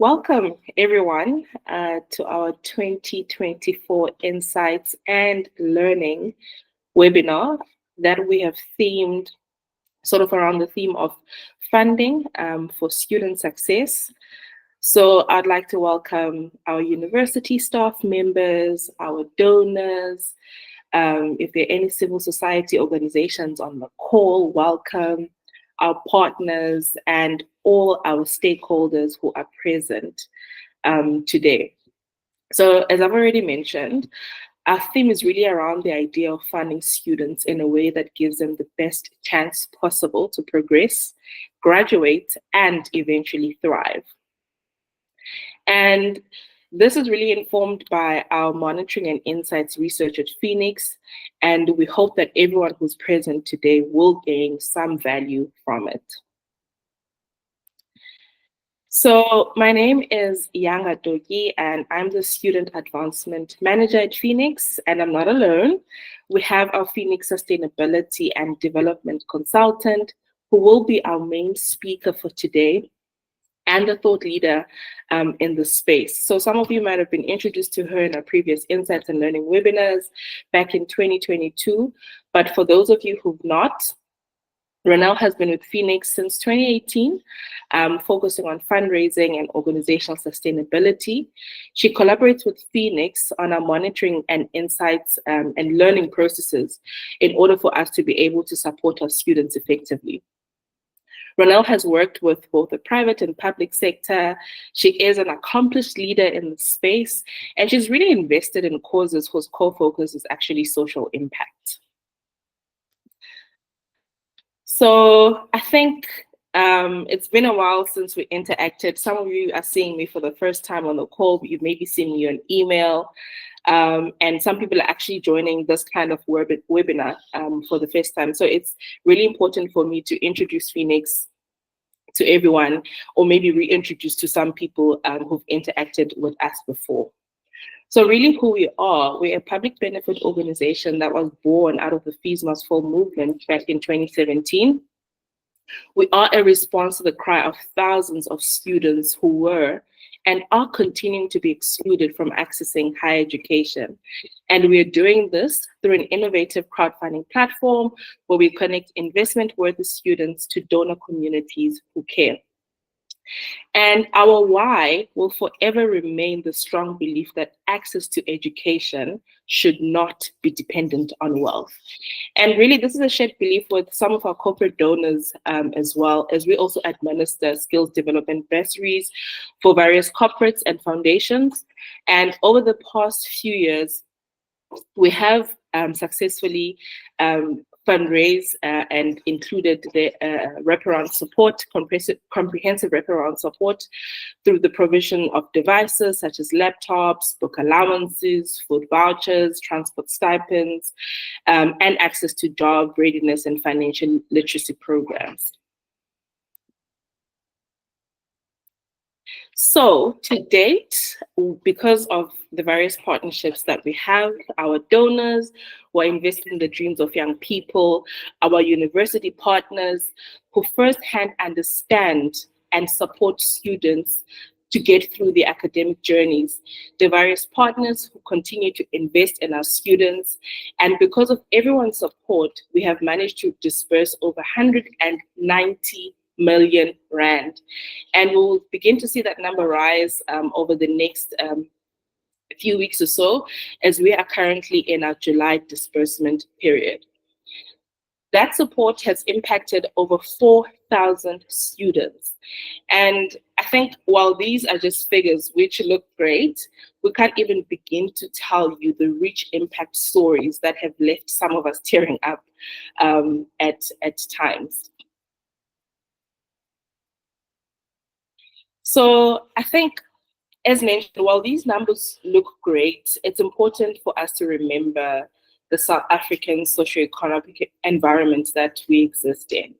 Welcome, everyone, to our 2024 Insights and Learning webinar that we have themed sort of around the theme of funding for student success. So I'd like to welcome our university staff members, our donors. If there are any civil society organizations on the call, welcome our partners and all our stakeholders who are present today. So as I've already mentioned, our theme is really around the idea of funding students in a way that gives them the best chance possible to progress, graduate, and eventually thrive. And this is really informed by our monitoring and insights research at Phoenix, and we hope that everyone who's present today will gain some value from it. So my name is Yanga Dogi, and I'm the Student Advancement Manager at Phoenix, and I'm not alone. We have our Phoenix Sustainability and Development Consultant, who will be our main speaker for today, and a thought leader in the space. So some of you might have been introduced to her in our previous Insights and Learning webinars back in 2022. But for those of you who've not, Ronelle has been with Phoenix since 2018, focusing on fundraising and organizational sustainability. She collaborates with Phoenix on our monitoring and insights and learning processes in order for us to be able to support our students effectively. Ronelle has worked with both the private and public sector. She is an accomplished leader in the space, and she's really invested in causes whose core focus is actually social impact. So I think it's been a while since we interacted. Some of you are seeing me for the first time on the call, but you've maybe seen me on email. And some people are actually joining this kind of webinar for the first time. So it's really important for me to introduce Phoenix to everyone, or maybe reintroduce to some people who've interacted with us before. So really who we are, we're a public benefit organization that was born out of the Fees Must Fall movement back in 2017. We are a response to the cry of thousands of students who were and are continuing to be excluded from accessing higher education. And we are doing this through an innovative crowdfunding platform where we connect investment-worthy students to donor communities who care. And our why will forever remain the strong belief that access to education should not be dependent on wealth. And really, this is a shared belief with some of our corporate donors as well, as we also administer skills development bursaries for various corporates and foundations. And over the past few years, we have successfully fundraise and included the wraparound support, comprehensive wraparound support through the provision of devices such as laptops, book allowances, food vouchers, transport stipends, and access to job readiness and financial literacy programs. So to date, because of the various partnerships that we have, our donors who are investing in the dreams of young people, our university partners who firsthand understand and support students to get through the academic journeys, the various partners who continue to invest in our students, and because of everyone's support, we have managed to disperse over 190 million rand. And we'll begin to see that number rise over the next few weeks or so, as we are currently in our July disbursement period. That support has impacted over 4,000 students. And I think while these are just figures which look great, we can't even begin to tell you the rich impact stories that have left some of us tearing up at times. So I think, as mentioned, while these numbers look great, it's important for us to remember the South African socioeconomic environment that we exist in.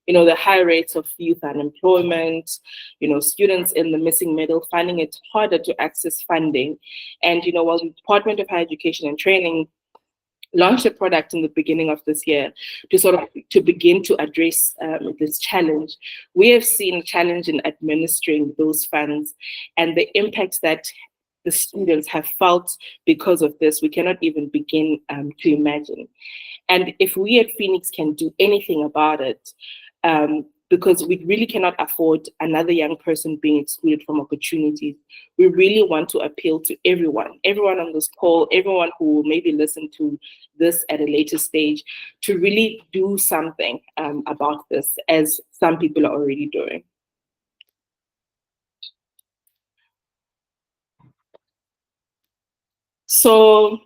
You know, the high rates of youth unemployment, you know, students in the missing middle finding it harder to access funding. And, you know, while the Department of Higher Education and Training launched a product in the beginning of this year to sort of to begin to address this challenge. We have seen a challenge in administering those funds, and the impact that the students have felt because of this, we cannot even begin to imagine. And if we at Phoenix can do anything about it, because we really cannot afford another young person being excluded from opportunities, we really want to appeal to everyone on this call, everyone who will maybe listen to this at a later stage, to really do something about this, as some people are already doing. So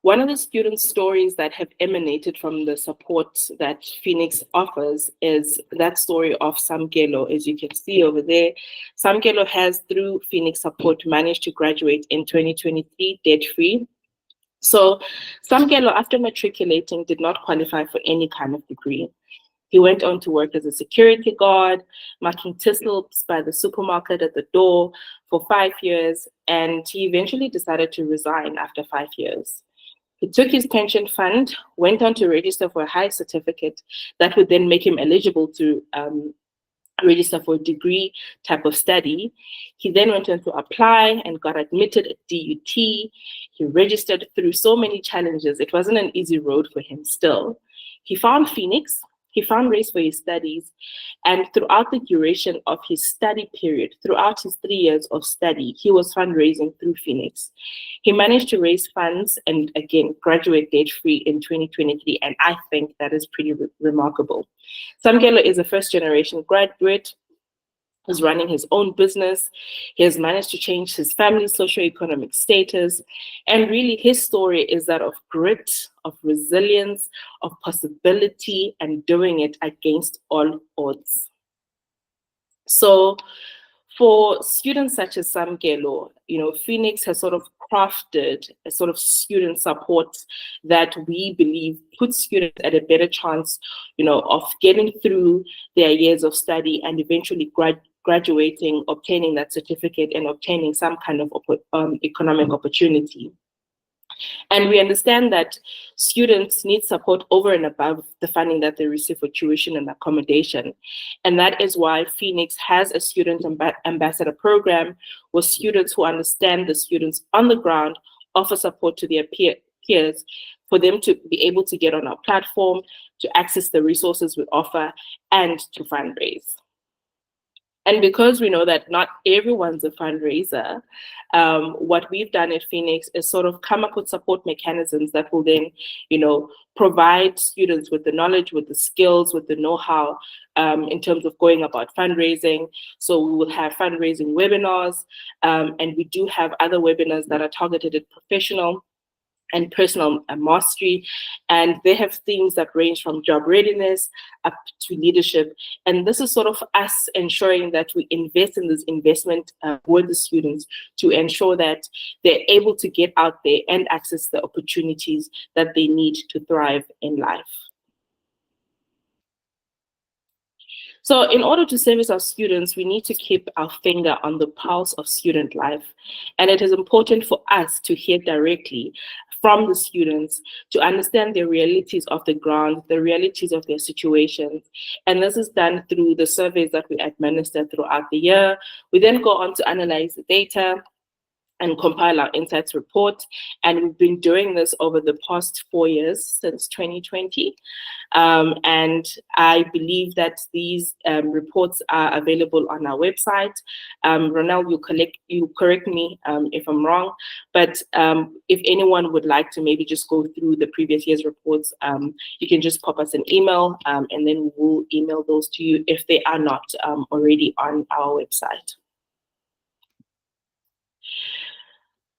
one of the student stories that have emanated from the support that Phoenix offers is that story of Samkelo. As you can see over there, Samkelo has, through Phoenix support, managed to graduate in 2023 debt-free. So Samkelo, after matriculating, did not qualify for any kind of degree. He went on to work as a security guard, marking tissues by the supermarket at the door for 5 years, and he eventually decided to resign after 5 years. He took his pension fund, went on to register for a higher certificate that would then make him eligible to register for a degree type of study. He then went on to apply and got admitted at DUT. He registered through so many challenges. It wasn't an easy road for him still. He found Phoenix. He found race for his studies, and throughout the duration of his study period, throughout his 3 years of study, he was fundraising through Phoenix. He managed to raise funds and again graduate debt-free in 2023, and I think that is pretty remarkable. Samkelo is a first-generation graduate who's running his own business. He has managed to change his family's socioeconomic status. And really, his story is that of grit, of resilience, of possibility, and doing it against all odds. So for students such as Samkelo, Phoenix has sort of crafted a sort of student support that we believe puts students at a better chance, of getting through their years of study and eventually graduating, obtaining that certificate, and obtaining some kind of economic opportunity. And we understand that students need support over and above the funding that they receive for tuition and accommodation. And that is why Phoenix has a student ambassador program where students who understand the students on the ground offer support to their peers for them to be able to get on our platform, to access the resources we offer, and to fundraise. And because we know that not everyone's a fundraiser, what we've done at Phoenix is sort of come up with support mechanisms that will then, provide students with the knowledge, with the skills, with the know-how in terms of going about fundraising. So we will have fundraising webinars, and we do have other webinars that are targeted at professional and personal mastery, and they have themes that range from job readiness up to leadership. And this is sort of us ensuring that we invest in this investment with the students to ensure that they're able to get out there and access the opportunities that they need to thrive in life. So in order to service our students, we need to keep our finger on the pulse of student life. And it is important for us to hear directly from the students to understand the realities of the ground, the realities of their situations. And this is done through the surveys that we administer throughout the year. We then go on to analyze the data and compile our insights report. And we've been doing this over the past 4 years, since 2020. And I believe that these reports are available on our website. Ronald, you correct me if I'm wrong, but if anyone would like to maybe just go through the previous year's reports, you can just pop us an email, and then we'll email those to you if they are not already on our website.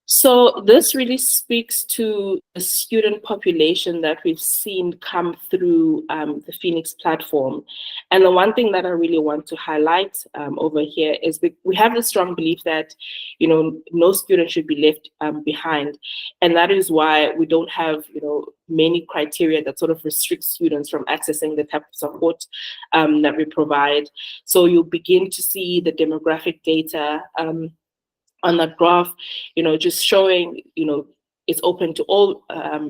So this really speaks to the student population that we've seen come through the Phoenix platform. And the one thing that I really want to highlight over here is we have the strong belief that, no student should be left behind. And that is why we don't have, many criteria that sort of restrict students from accessing the type of support that we provide. So you'll begin to see the demographic data on that graph, just showing, It's open to all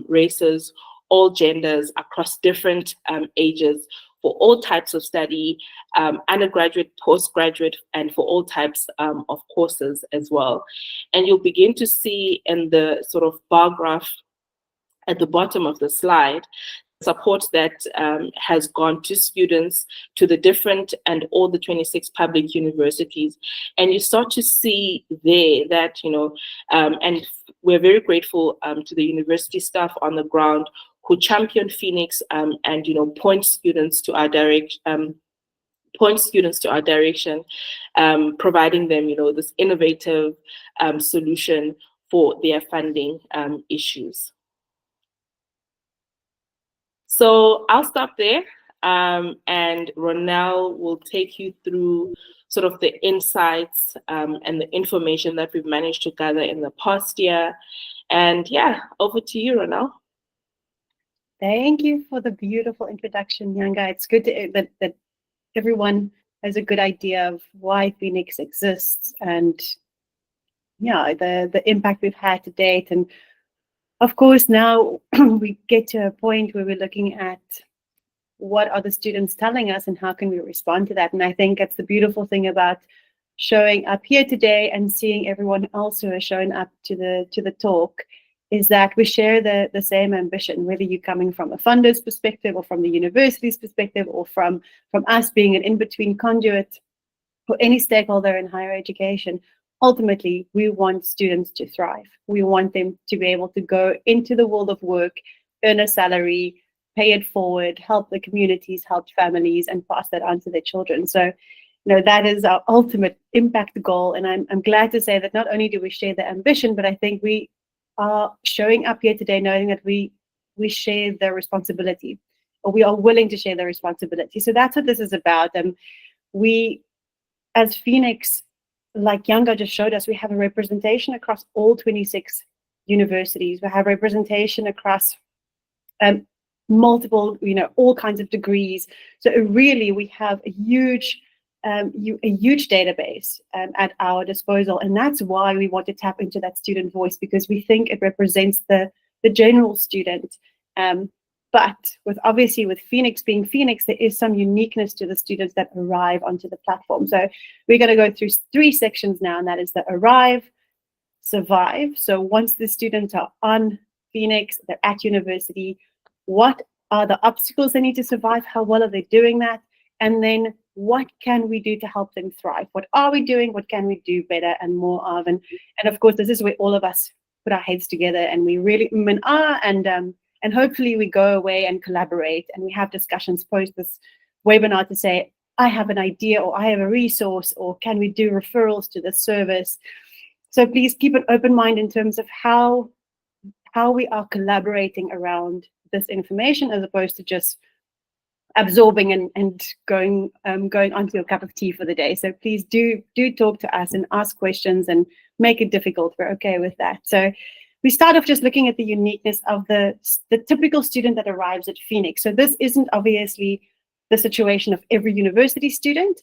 races, all genders, across different ages, for all types of study, undergraduate, postgraduate, and for all types of courses as well. And you'll begin to see in the sort of bar graph at the bottom of the slide, support that has gone to students, to the different and all the 26 public universities. And you start to see there that, and we're very grateful to the university staff on the ground who champion Phoenix and, point students to our direction, providing them, this innovative solution for their funding issues. So I'll stop there, and Ronelle will take you through sort of the insights and the information that we've managed to gather in the past year. And yeah, over to you, Ronelle. Thank you for the beautiful introduction, Nyanga. It's good that everyone has a good idea of why Phoenix exists and the impact we've had to date. And of course, now we get to a point where we're looking at what are the students telling us and how can we respond to that. And I think that's the beautiful thing about showing up here today and seeing everyone else who has shown up to the talk, is that we share the same ambition, whether you're coming from a funder's perspective or from the university's perspective or from us being an in-between conduit for any stakeholder in higher education. Ultimately, we want students to thrive. We want them to be able to go into the world of work, earn a salary, pay it forward, help the communities, help families, and pass that on to their children. So, that is our ultimate impact goal. And I'm glad to say that not only do we share the ambition, but I think we are showing up here today knowing that we share the responsibility, or we are willing to share the responsibility. So that's what this is about. And we, as Phoenix, like Nyanga just showed us, we have a representation across all 26 universities. We have representation across multiple, all kinds of degrees. So really, we have a huge database at our disposal, and that's why we want to tap into that student voice, because we think it represents the general student. But with Phoenix being Phoenix, there is some uniqueness to the students that arrive onto the platform. So we're going to go through 3 sections now, and that is the arrive, survive. So once the students are on Phoenix, they're at university, what are the obstacles they need to survive? How well are they doing that? And then what can we do to help them thrive? What are we doing? What can we do better and more of? And of course, this is where all of us put our heads together and we really and hopefully we go away and collaborate and we have discussions post this webinar to say, I have an idea, or I have a resource, or can we do referrals to this service? So please keep an open mind in terms of how we are collaborating around this information, as opposed to just absorbing and going onto your cup of tea for the day. So please do talk to us and ask questions and make it difficult. We're okay with that. So we start off just looking at the uniqueness of the typical student that arrives at Phoenix. So this isn't obviously the situation of every university student.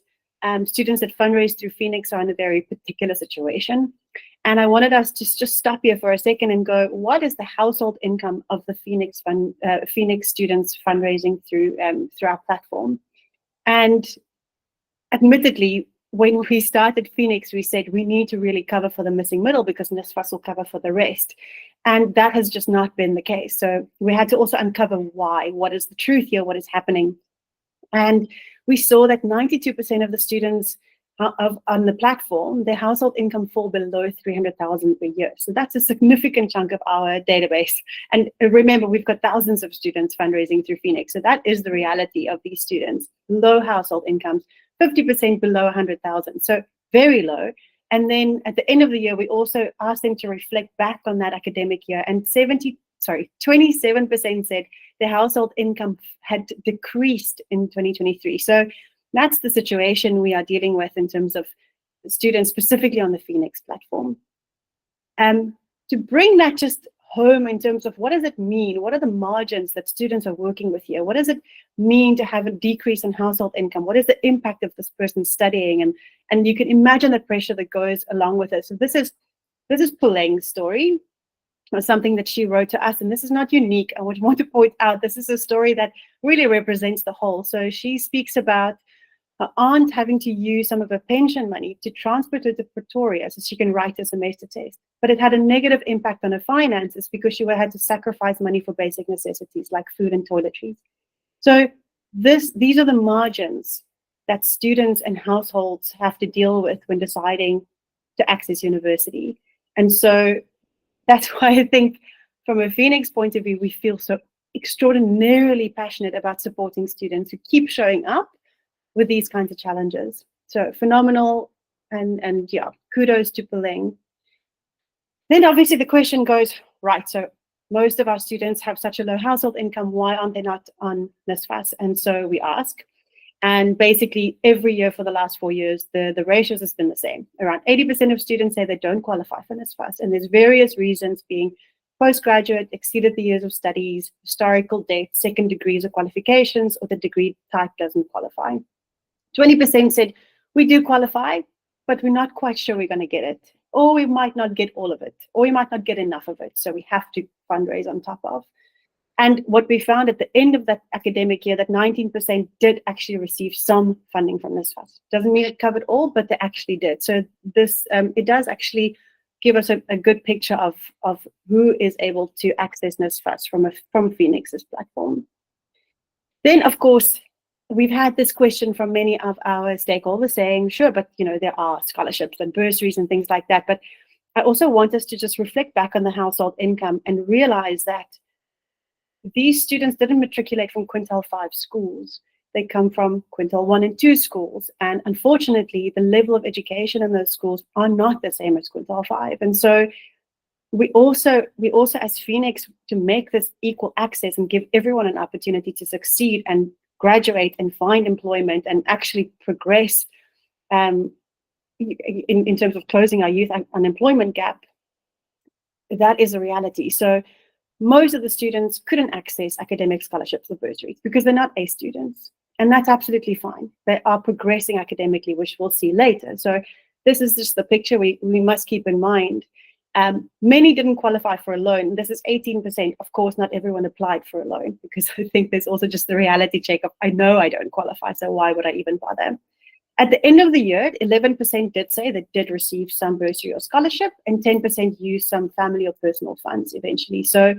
Students that fundraise through Phoenix are in a very particular situation. And I wanted us to just stop here for a second and go, what is the household income of the Phoenix students fundraising through our platform? And admittedly, when we started Phoenix, we said we need to really cover for the missing middle because NSFAS will cover for the rest. And that has just not been the case. So we had to also uncover why. What is the truth here? What is happening? And we saw that 92% of the students on the platform, their household income fall below 300,000 per year. So that's a significant chunk of our database. And remember, we've got thousands of students fundraising through Phoenix. So that is the reality of these students. Low household incomes, 50% below 100,000. So very low. And then at the end of the year, we also asked them to reflect back on that academic year. And 27% said their household income had decreased in 2023. So that's the situation we are dealing with in terms of students, specifically on the Phoenix platform. To bring that just home in terms of what does it mean? What are the margins that students are working with here? What does it mean to have a decrease in household income? What is the impact of this person studying? And you can imagine the pressure that goes along with it. So this is Puleng's story. was something that she wrote to us, and this is not unique. I would want to point out this is a story that really represents the whole. So she speaks about her aunt having to use some of her pension money to transport her to Pretoria so she can write a semester test. But it had a negative impact on her finances because she had to sacrifice money for basic necessities like food and toiletries. So these are the margins that students and households have to deal with when deciding to access university. And so that's why I think from a Phoenix point of view, we feel so extraordinarily passionate about supporting students who keep showing up with these kinds of challenges. So phenomenal, and yeah, kudos to Peleng. Then obviously the question goes, right, so most of our students have such a low household income, why aren't they not on NSFAS? And so we ask, and basically every year for the last 4 years, the ratios has been the same. Around 80% of students say they don't qualify for NSFAS, and there's various reasons, being postgraduate, exceeded the years of studies, historical dates, second degrees or qualifications, or the degree type doesn't qualify. 20% said we do qualify, but we're not quite sure we're going to get it, or we might not get all of it, or we might not get enough of it, so we have to fundraise on top of. And what we found at the end of that academic year, that 19% did actually receive some funding from NSFAS. Doesn't mean it covered all, but they actually did. So this it does actually give us a good picture of who is able to access NSFAS from Phoenix's platform. Then, of course, we've had this question from many of our stakeholders saying, sure, but there are scholarships and bursaries and things like that. But I also want us to just reflect back on the household income and realize that these students didn't matriculate from quintile 5 schools. They come from quintile 1 and 2 schools. And unfortunately, the level of education in those schools are not the same as quintile 5. And so we also as Phoenix, to make this equal access and give everyone an opportunity to succeed and graduate and find employment and actually progress in terms of closing our youth unemployment gap, that is a reality. So most of the students couldn't access academic scholarships or bursaries because they're not A students. And that's absolutely fine. They are progressing academically, which we'll see later. So this is just the picture we must keep in mind. Many didn't qualify for a loan. This is 18%. Of course, not everyone applied for a loan, because I think there's also just the reality check of, I know I don't qualify, so why would I even bother? At the end of the year, 11% did say they did receive some bursary or scholarship, and 10% used some family or personal funds eventually. So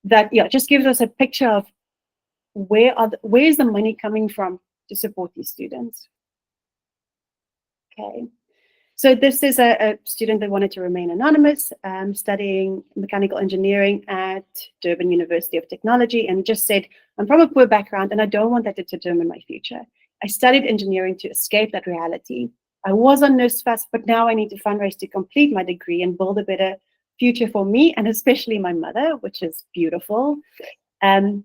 that just gives us a picture of where's the money coming from to support these students. Okay. So this is a student that wanted to remain anonymous, studying mechanical engineering at Durban University of Technology, and just said, I'm from a poor background and I don't want that to determine my future. I studied engineering to escape that reality. I was on NSFAS, but now I need to fundraise to complete my degree and build a better future for me and especially my mother, which is beautiful. And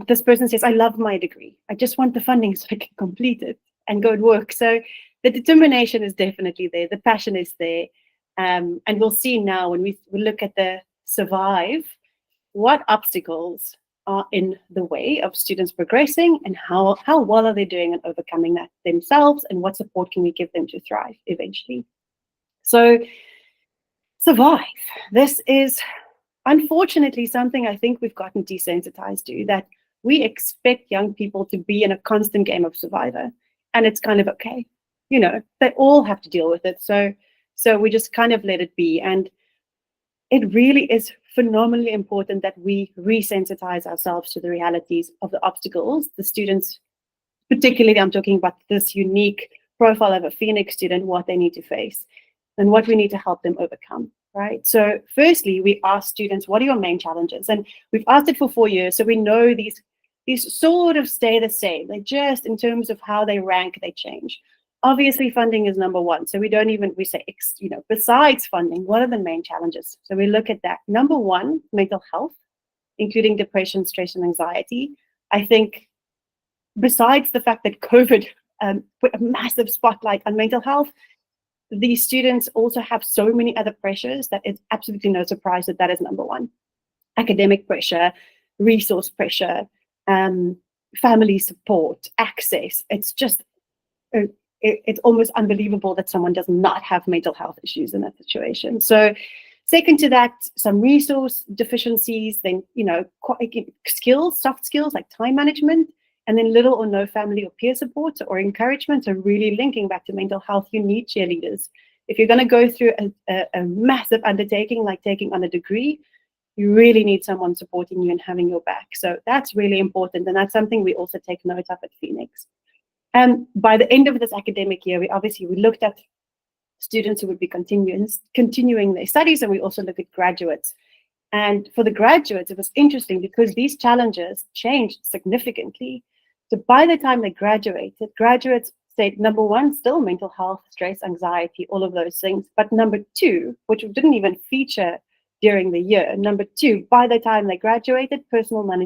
this person says, I love my degree. I just want the funding so I can complete it and go to work. So the determination is definitely there. The passion is there. And we'll see now when we look at the survive, what obstacles are in the way of students progressing and how well are they doing in overcoming that themselves, and what support can we give them to thrive eventually. So survive. This is unfortunately something I think we've gotten desensitized to, that we expect young people to be in a constant game of survivor, and it's kind of okay. They all have to deal with it. So we just kind of let it be. And it really is phenomenally important that we resensitize ourselves to the realities of the obstacles the students, particularly I'm talking about this unique profile of a Phoenix student, what they need to face and what we need to help them overcome, right? So firstly, we ask students, what are your main challenges? And we've asked it for 4 years, so we know these sort of stay the same. They just, in terms of how they rank, they change. Obviously, funding is number one. So we say, besides funding, what are the main challenges? So we look at that. Number one, mental health, including depression, stress, and anxiety. I think besides the fact that COVID put a massive spotlight on mental health, these students also have so many other pressures that it's absolutely no surprise that is number one. Academic pressure, resource pressure, family support, access. It's just it's almost unbelievable that someone does not have mental health issues in that situation. So Second to that, some resource deficiencies, then, skills, soft skills like time management, and then little or no family or peer support or encouragement. So really linking back to mental health, you need cheerleaders. If you're going to go through a massive undertaking like taking on a degree, you really need someone supporting you and having your back. So that's really important. And that's something we also take note of at Phoenix. And by the end of this academic year, we looked at students who would be continuing their studies, and we also look at graduates. And for the graduates, it was interesting because these challenges changed significantly. So by the time they graduated, graduates stayed, number one, still mental health, stress, anxiety, all of those things. But number two, which didn't even feature during the year, number two, by the time they graduated, personal money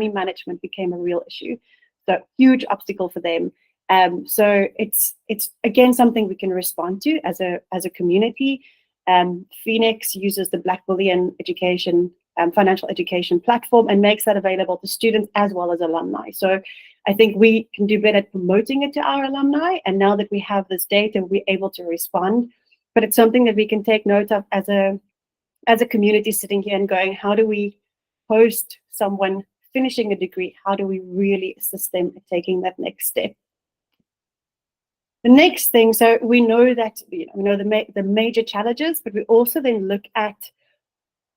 management became a real issue. So huge obstacle for them. So it's again something we can respond to as a community. Phoenix uses the Black Bullion education, financial education platform, and makes that available to students as well as alumni. So I think we can do better at promoting it to our alumni. And now that we have this data, we're able to respond. But it's something that we can take note of as a community sitting here and going, how do we host someone finishing a degree? How do we really assist them at taking that next step? The next thing, so we know that we know the major challenges, but we also then look at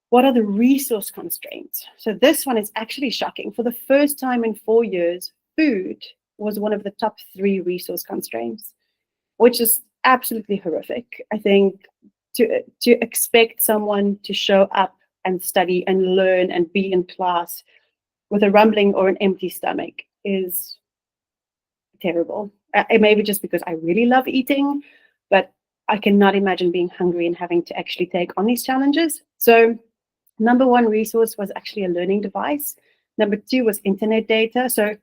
what are the resource constraints. So this one is actually shocking. For the first time in 4 years, food was one of the top 3 resource constraints, which is absolutely horrific. I think to expect someone to show up and study and learn and be in class with a rumbling or an empty stomach is terrible. Maybe just because I really love eating, but I cannot imagine being hungry and having to actually take on these challenges. So number one resource was actually a learning device. Number 2 was internet data. So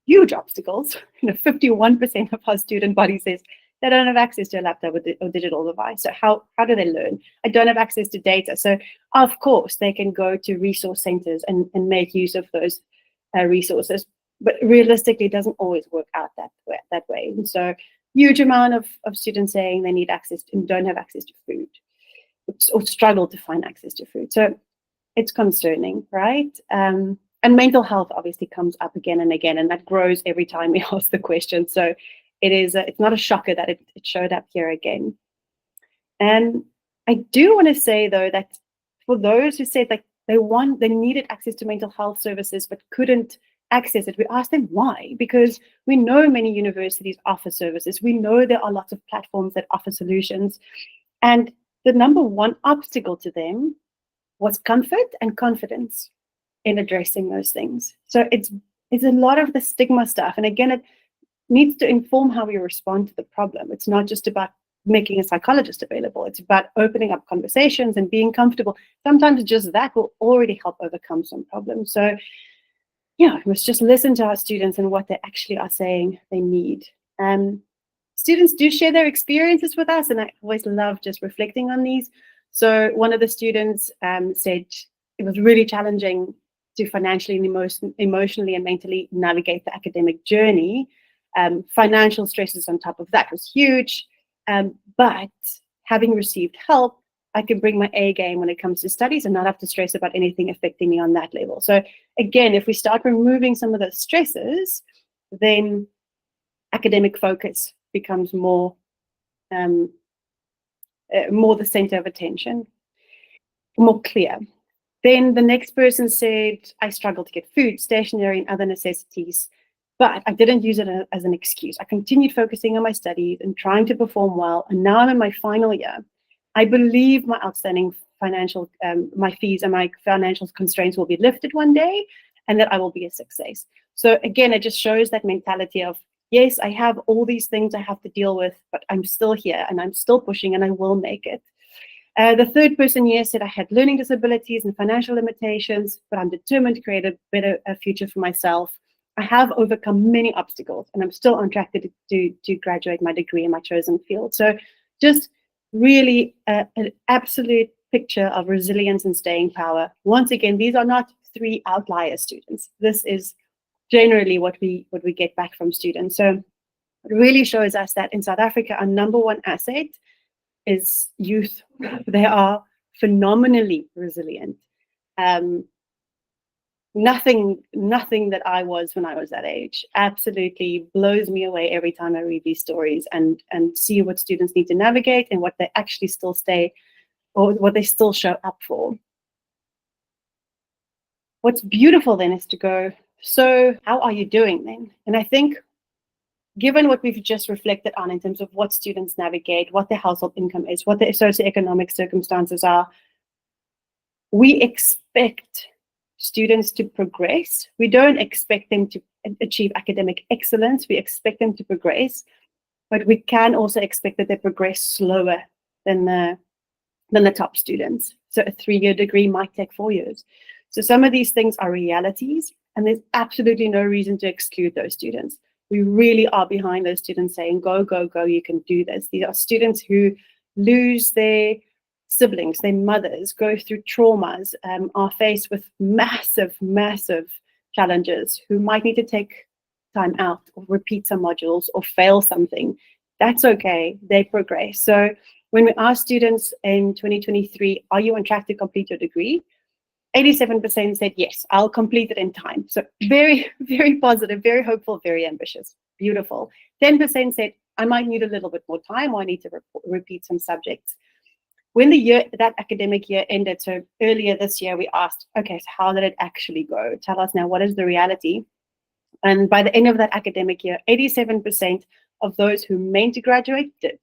huge obstacles. 51% of our student body says they don't have access to a laptop or digital device. So how do they learn? I don't have access to data. So of course they can go to resource centers and make use of those resources. But realistically, it doesn't always work out that way. And so huge amount of students saying they need access to, and don't have access to food, or struggle to find access to food. So it's concerning, right? And mental health obviously comes up again and again, and that grows every time we ask the question. So it's not a shocker that it showed up here again. And I do want to say, though, that for those who said like they needed access to mental health services but couldn't access it, we asked them why, because we know many universities offer services. We know there are lots of platforms that offer solutions. And the number one obstacle to them was comfort and confidence in addressing those things. So it's a lot of the stigma stuff. And again, it needs to inform how we respond to the problem. It's not just about making a psychologist available. It's about opening up conversations and being comfortable. Sometimes just that will already help overcome some problems. So yeah, we must just listen to our students and what they actually are saying they need. Students do share their experiences with us, and I always love just reflecting on these. So one of the students said it was really challenging to financially and emotionally and mentally navigate the academic journey. Financial stresses on top of that was huge, but having received help, I can bring my A game when it comes to studies and not have to stress about anything affecting me on that level. So again, if we start removing some of those stresses, then academic focus becomes more the center of attention, more clear. Then the next person said, I struggled to get food, stationery, and other necessities, but I didn't use it as an excuse. I continued focusing on my studies and trying to perform well, and now I'm in my final year. I believe my outstanding my fees and my financial constraints will be lifted one day, and that I will be a success. So again, it just shows that mentality of, yes, I have all these things I have to deal with, but I'm still here and I'm still pushing and I will make it. The third person here said I had learning disabilities and financial limitations, but I'm determined to create a better future for myself. I have overcome many obstacles and I'm still on track to graduate my degree in my chosen field. So just really an absolute picture of resilience and staying power. Once again, these are not 3 outlier students. This is generally what we get back from students. So it really shows us that in South Africa, our number one asset is youth. They are phenomenally resilient. Um, nothing that I was when I was that age absolutely blows me away every time I read these stories and see what students need to navigate and what they actually still stay, or what they still show up for. What's beautiful then is to go, so how are you doing then? And I think, given what we've just reflected on in terms of what students navigate, what their household income is, what their socioeconomic circumstances are, we expect students to progress. We don't expect them to achieve academic excellence. We expect them to progress, but we can also expect that they progress slower than the top students. So a 3-year degree might take 4 years. So some of these things are realities, and there's absolutely no reason to exclude those students. We really are behind those students saying, go, go, go, you can do this. These are students who lose their siblings, their mothers, go through traumas, are faced with massive, massive challenges, who might need to take time out or repeat some modules or fail something. That's okay, they progress. So when we ask students in 2023, are you on track to complete your degree? 87% said, yes, I'll complete it in time. So very, very positive, very hopeful, very ambitious. Beautiful. 10% said, I might need a little bit more time, or I need to repeat some subjects. When that academic year ended, so earlier this year, we asked, okay, so how did it actually go? Tell us now, what is the reality? And by the end of that academic year, 87% of those who meant to graduate did.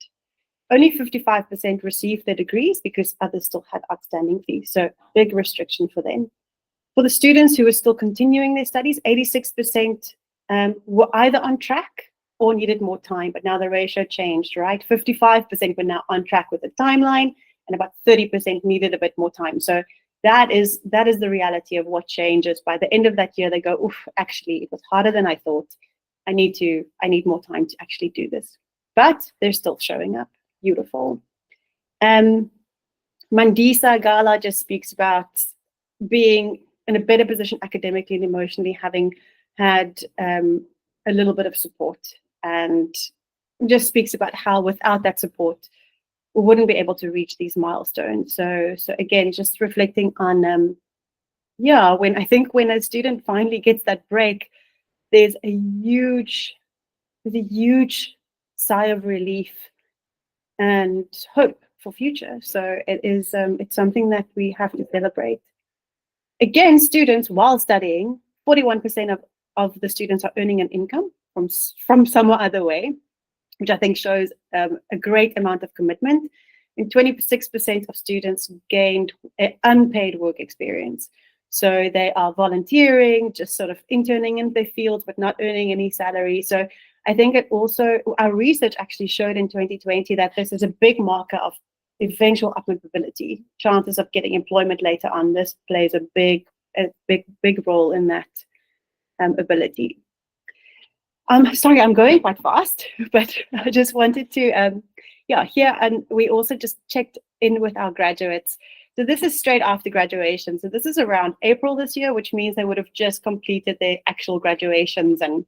Only 55% received their degrees because others still had outstanding fees. So big restriction for them. For the students who were still continuing their studies, 86% were either on track or needed more time, but now the ratio changed, right? 55% were now on track with the timeline, and about 30% needed a bit more time. So that is the reality of what changes. By the end of that year, they go, oof, actually, it was harder than I thought. I need more time to actually do this. But they're still showing up. Beautiful. Mandisa Gala just speaks about being in a better position academically and emotionally, having had a little bit of support, and just speaks about how without that support, we wouldn't be able to reach these milestones. So again, just reflecting on, when a student finally gets that break, there's a huge sigh of relief and hope for future. So it's something that we have to celebrate. Again, students, while studying, 41% of the students are earning an income from some other way, which I think shows a great amount of commitment. And 26% of students gained unpaid work experience. So they are volunteering, just sort of interning in their fields, but not earning any salary. So I think our research actually showed in 2020 that this is a big marker of eventual upward mobility, chances of getting employment later on. This plays a big role in that ability. Sorry, I'm going quite fast, but I just wanted to, here, and we also just checked in with our graduates. So this is straight after graduation. So this is around April this year, which means they would have just completed their actual graduations and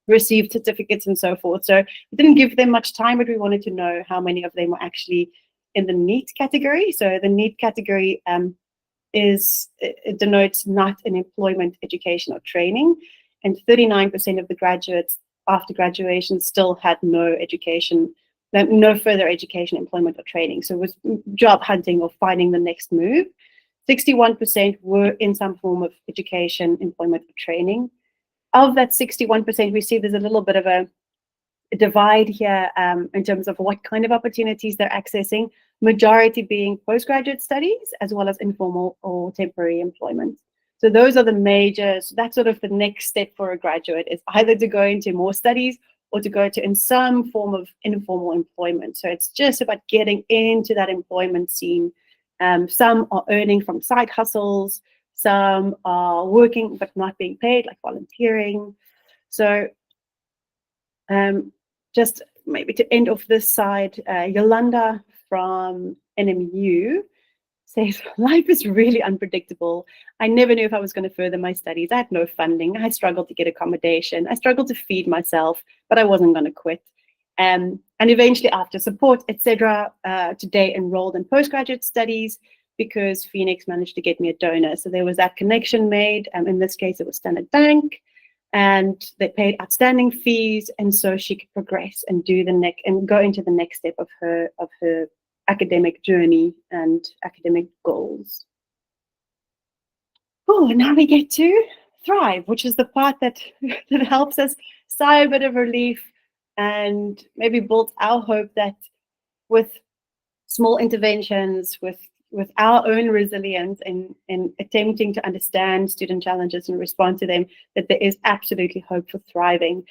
received certificates and so forth. So we didn't give them much time, but we wanted to know how many of them were actually in the NEET category. So the NEET category it denotes not in employment, education, or training. And 39% of the graduates after graduation still had no further education, employment, or training. So it was job hunting or finding the next move. 61% were in some form of education, employment, or training. Of that 61%, we see there's a little bit of a divide here in terms of what kind of opportunities they're accessing, majority being postgraduate studies, as well as informal or temporary employment. So those are the majors. That's sort of the next step for a graduate, is either to go into more studies or to go to in some form of informal employment. So it's just about getting into that employment scene. Some are earning from side hustles, some are working but not being paid, like volunteering. So just maybe to end off this side, Yolanda from NMU says, life is really unpredictable. I never knew if I was going to further my studies. I had no funding. I struggled to get accommodation. I struggled to feed myself, but I wasn't going to quit. And And eventually, after support, etc., today enrolled in postgraduate studies because Phoenix managed to get me a donor. So there was that connection made. In this case, it was Standard Bank, and they paid outstanding fees, and so she could progress and do go into the next step of her academic journey and academic goals. Oh, and now we get to Thrive, which is the part that helps us sigh a bit of relief and maybe build our hope that with small interventions, with our own resilience in attempting to understand student challenges and respond to them, that there is absolutely hope for thriving.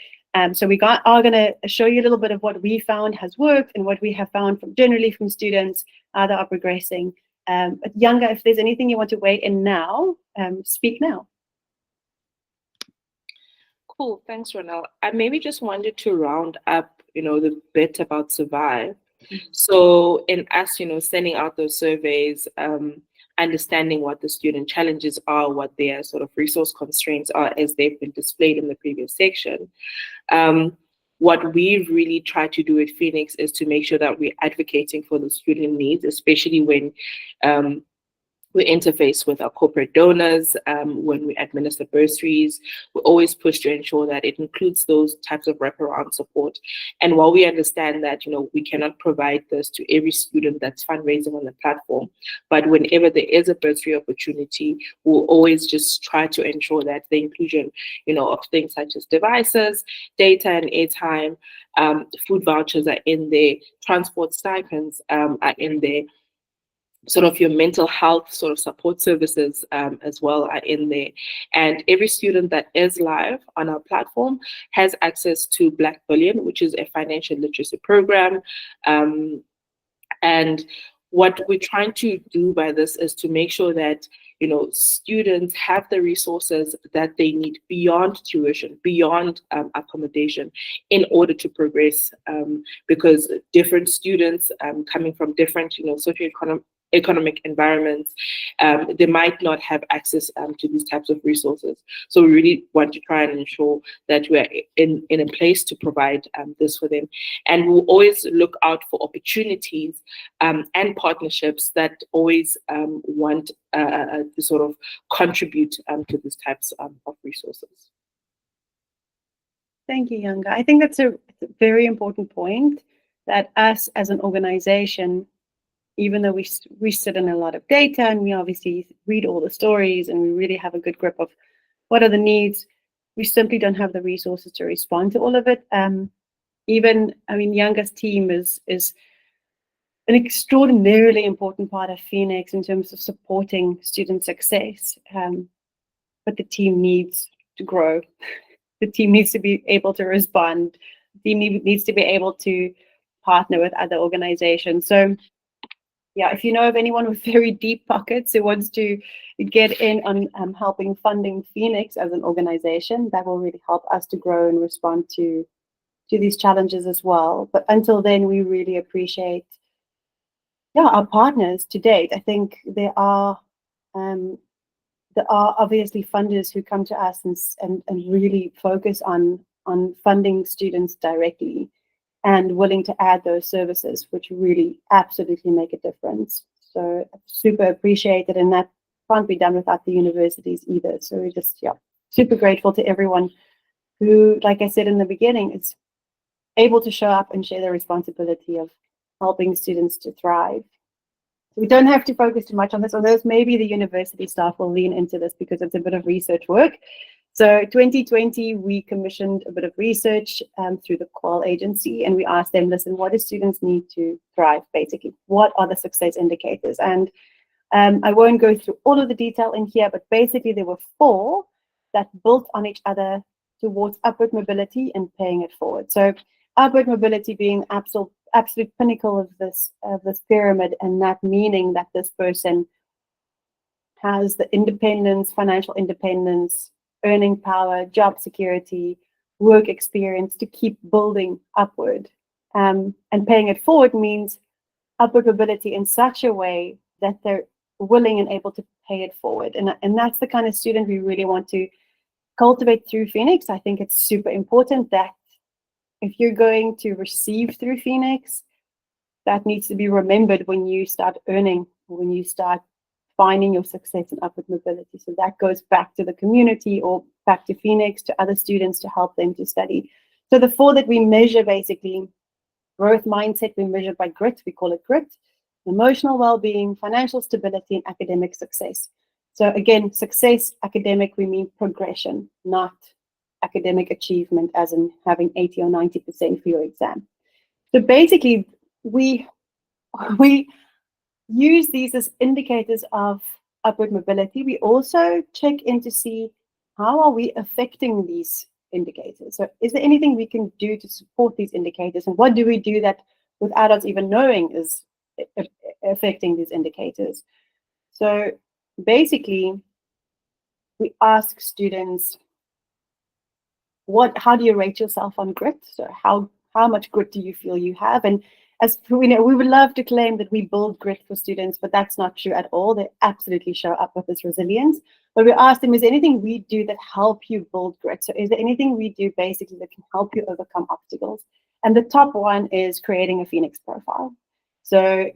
So we are going to show you a little bit of what we found has worked and what we have found generally from students, how they are progressing. But Younger, if there's anything you want to weigh in now, speak now. Cool, thanks, Ronelle. I maybe just wanted to round up, the bit about Survive. So in us, sending out those surveys, understanding what the student challenges are, what their sort of resource constraints are as they've been displayed in the previous section. What we've really tried to do at Phoenix is to make sure that we're advocating for the student needs, especially when we interface with our corporate donors, when we administer bursaries. We always push to ensure that it includes those types of wraparound support. And while we understand that, we cannot provide this to every student that's fundraising on the platform, but whenever there is a bursary opportunity, we'll always just try to ensure that the inclusion, of things such as devices, data and airtime, food vouchers are in there, transport stipends are in there, sort of your mental health sort of support services as well are in there. And every student that is live on our platform has access to Black Billion, which is a financial literacy program. And what we're trying to do by this is to make sure that students have the resources that they need beyond tuition, beyond accommodation, in order to progress. Because different students coming from different, socioeconomic environments, they might not have access to these types of resources. So we really want to try and ensure that we're in a place to provide this for them. And we'll always look out for opportunities and partnerships that always want to sort of contribute to these types of resources. Thank you, Younger. I think that's a very important point, that us as an organization, even though we sit in a lot of data and we obviously read all the stories and we really have a good grip of what are the needs, we simply don't have the resources to respond to all of it. Younger's team is an extraordinarily important part of Phoenix in terms of supporting student success. But the team needs to grow. The team needs to be able to respond. The team needs to be able to partner with other organizations. So yeah, if you know of anyone with very deep pockets who wants to get in on helping funding Phoenix as an organization, that will really help us to grow and respond to these challenges as well. But until then, we really appreciate our partners to date. I think there are obviously funders who come to us and really focus on funding students directly and willing to add those services, which really absolutely make a difference. So super appreciated, and that can't be done without the universities either. So we're just super grateful to everyone who, like I said in the beginning, is able to show up and share the responsibility of helping students to thrive. We don't have to focus too much on this, although maybe the university staff will lean into this because it's a bit of research work. So 2020, we commissioned a bit of research through the Qual agency, and we asked them, listen, what do students need to thrive, basically? What are the success indicators? And I won't go through all of the detail in here, but basically there were 4 that built on each other towards upward mobility and paying it forward. So upward mobility being absolute pinnacle of this pyramid, and that meaning that this person has the independence, financial independence, earning power, job security, work experience to keep building upward. And paying it forward means upward mobility in such a way that they're willing and able to pay it forward. And that's the kind of student we really want to cultivate through Phoenix. I think it's super important that if you're going to receive through Phoenix, that needs to be remembered when you start earning, when you start finding your success in upward mobility. So that goes back to the community or back to Phoenix, to other students to help them to study. So the 4 that we measure, basically, growth mindset, we measure by grit, we call it grit, emotional well-being, financial stability, and academic success. So again, success, academic, we mean progression, not academic achievement as in having 80 or 90% for your exam. So basically, we use these as indicators of upward mobility. We also check in to see how are we affecting these indicators. So is there anything we can do to support these indicators? And what do we do that without us even knowing is affecting these indicators? So basically, we ask students, how do you rate yourself on grit? So how much grit do you feel you have? And as we know, we would love to claim that we build grit for students, but that's not true at all. They absolutely show up with this resilience. But we ask them, is there anything we do that help you build grit? So is there anything we do basically that can help you overcome obstacles? And the top one is creating a Phoenix profile. So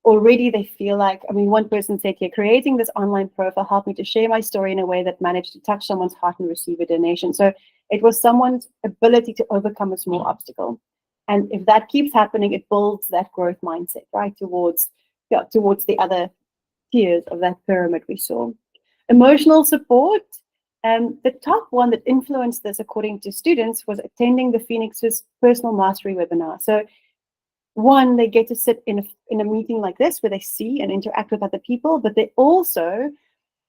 already they feel like, I mean, one person said here, creating this online profile helped me to share my story in a way that managed to touch someone's heart and receive a donation. So it was someone's ability to overcome a small obstacle. And if that keeps happening, it builds that growth mindset, right, towards the other tiers of that pyramid we saw. Emotional support. The top one that influenced this, according to students, was attending the Phoenix's personal mastery webinar. So one, they get to sit in a meeting like this where they see and interact with other people, but they also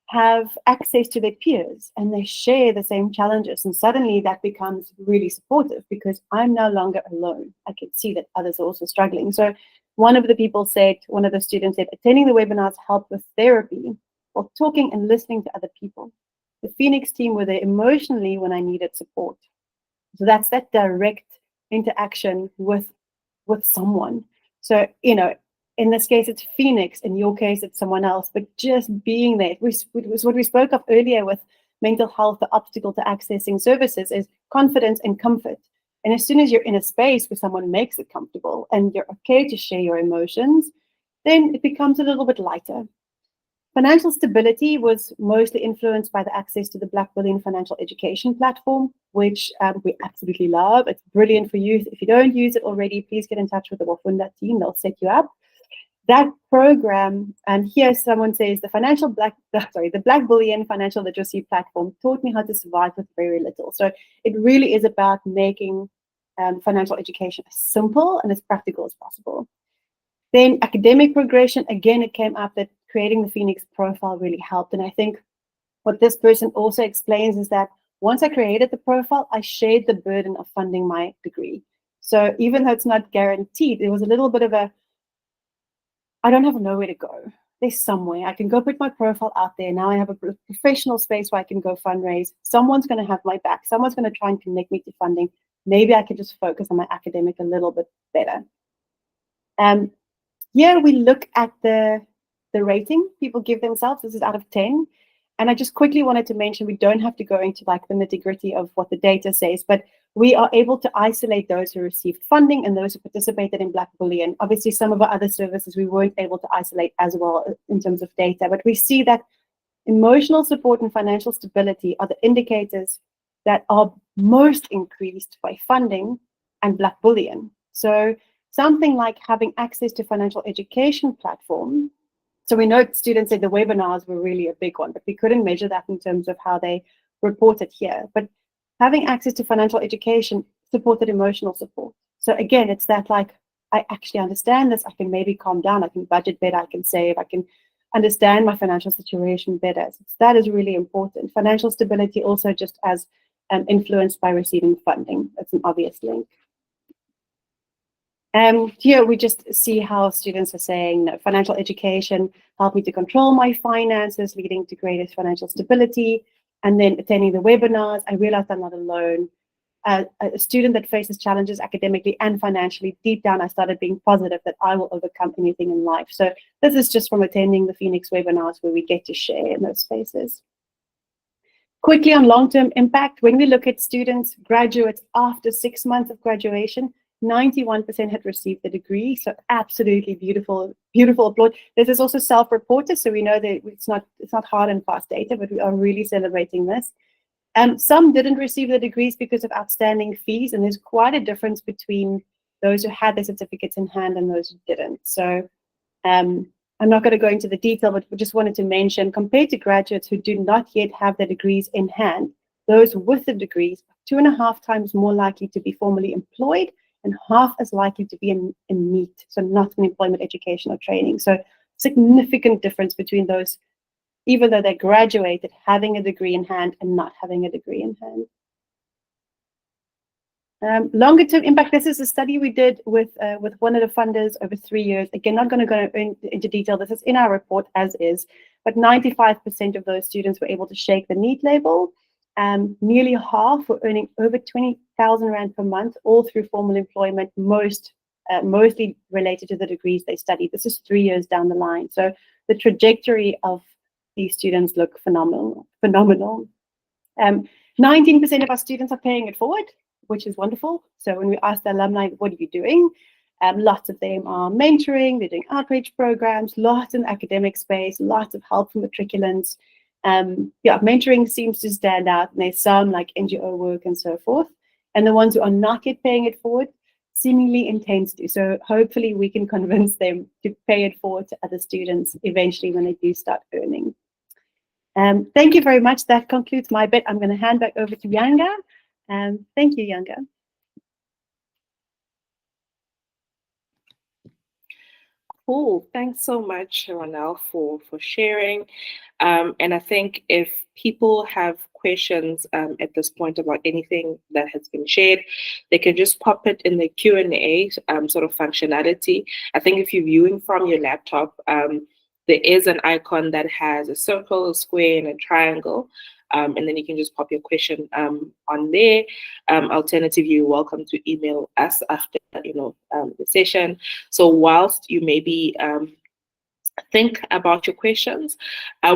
have access to their peers and they share the same challenges. And suddenly that becomes really supportive because I'm no longer alone. I can see that others are also struggling. So one of the students said, attending the webinars helped with therapy or talking and listening to other people. The Phoenix team were there emotionally when I needed support. So that's that direct interaction with someone. So, in this case, it's Phoenix. In your case, it's someone else. But just being there, it was what we spoke of earlier with mental health, the obstacle to accessing services is confidence and comfort. And as soon as you're in a space where someone makes it comfortable and you're okay to share your emotions, then it becomes a little bit lighter. Financial stability was mostly influenced by the access to the Black Bullion financial education platform, which we absolutely love. It's brilliant for youth. If you don't use it already, please get in touch with the Wafunda team. They'll set you up. That program, and here someone says, the Black Bullion financial literacy platform taught me how to survive with very little. So it really is about making financial education as simple and as practical as possible. Then academic progression, again, it came up that creating the Phoenix profile really helped. And I think what this person also explains is that once I created the profile, I shared the burden of funding my degree. So even though it's not guaranteed, there was a little bit of I don't have nowhere to go. There's somewhere. I can go put my profile out there. Now I have a professional space where I can go fundraise. Someone's going to have my back. Someone's going to try and connect me to funding. Maybe I can just focus on my academic a little bit better. Here we look at the rating people give themselves. This is out of 10. And I just quickly wanted to mention, we don't have to go into like the nitty-gritty of what the data says, but we are able to isolate those who received funding and those who participated in Black Bullion. Obviously, some of our other services we weren't able to isolate as well in terms of data, but we see that emotional support and financial stability are the indicators that are most increased by funding and Black Bullion. So something like having access to financial education platform. So we know students said the webinars were really a big one, but we couldn't measure that in terms of how they reported here. But having access to financial education supported emotional support. So again, it's that like, I actually understand this. I can maybe calm down. I can budget better. I can save. I can understand my financial situation better. So that is really important. Financial stability also just as influenced by receiving funding. That's an obvious link. Here we just see how students are saying financial education helped me to control my finances, leading to greater financial stability. And then attending the webinars, I realized I'm not alone. A student that faces challenges academically and financially, deep down, I started being positive that I will overcome anything in life. So this is just from attending the Phoenix webinars where we get to share in those spaces. Quickly on long-term impact, when we look at students, graduates after 6 months of graduation, 91% had received the degree. So absolutely beautiful, beautiful applaud. This is also self-reported, so we know that it's not hard and fast data, but we are really celebrating this. Some didn't receive the degrees because of outstanding fees, and there's quite a difference between those who had the certificates in hand and those who didn't. So I'm not going to go into the detail, but we just wanted to mention, compared to graduates who do not yet have the degrees in hand, those with the degrees are 2.5 times more likely to be formally employed and half as likely to be in NEET, so not in employment, education, or training. So significant difference between those, even though they graduated, having a degree in hand and not having a degree in hand. Longer term impact, this is a study we did with one of the funders over 3 years. Again, not going to go into detail. This is in our report as is, but 95% of those students were able to shake the NEET label. Nearly half were earning over 20,000 Rand per month, all through formal employment, mostly related to the degrees they studied. This is 3 years down the line. So the trajectory of these students look phenomenal. 19% of our students are paying it forward, which is wonderful. So when we ask the alumni, what are you doing? Lots of them are mentoring, they're doing outreach programs, lots in the academic space, lots of help from matriculants. Mentoring seems to stand out, and there's some like NGO work and so forth. And the ones who are not yet paying it forward seemingly intend to. So hopefully we can convince them to pay it forward to other students eventually when they do start earning. Thank you very much. That concludes my bit. I'm going to hand back over to Yanga. Thank you, Yanga. Cool. Thanks so much, Ronelle, for sharing. And I think if people have questions at this point about anything that has been shared, they can just pop it in the Q&A sort of functionality. I think if you're viewing from your laptop, there is an icon that has a circle, a square, and a triangle. And then you can just pop your question on there. Alternatively, you're welcome to email us after the session. So whilst you maybe think about your questions,